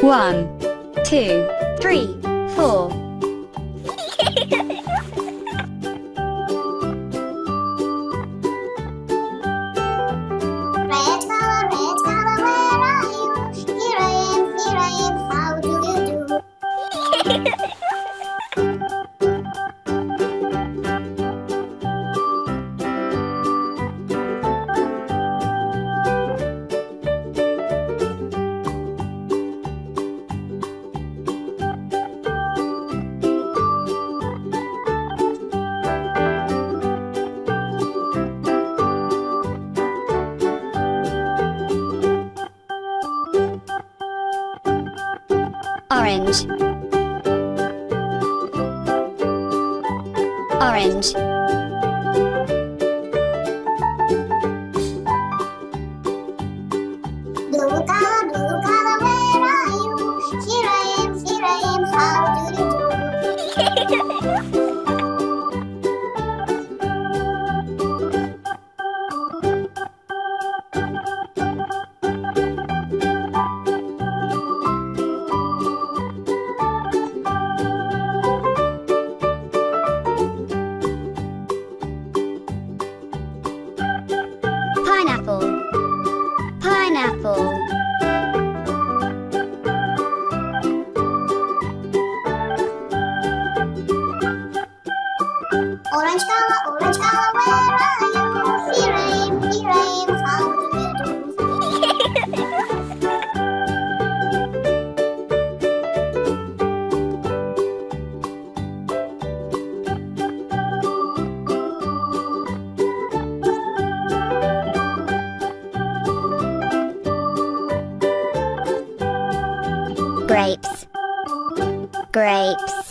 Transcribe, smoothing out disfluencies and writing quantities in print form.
1, 2, 3, 4. Red color, where are you? Here I am, how do you do? Orange, orange. Blue color, where are you? Here I am, how do you do? Pineapple, pineapple. Orange color, where are you? Here I am, how do you do? Grapes, grapes.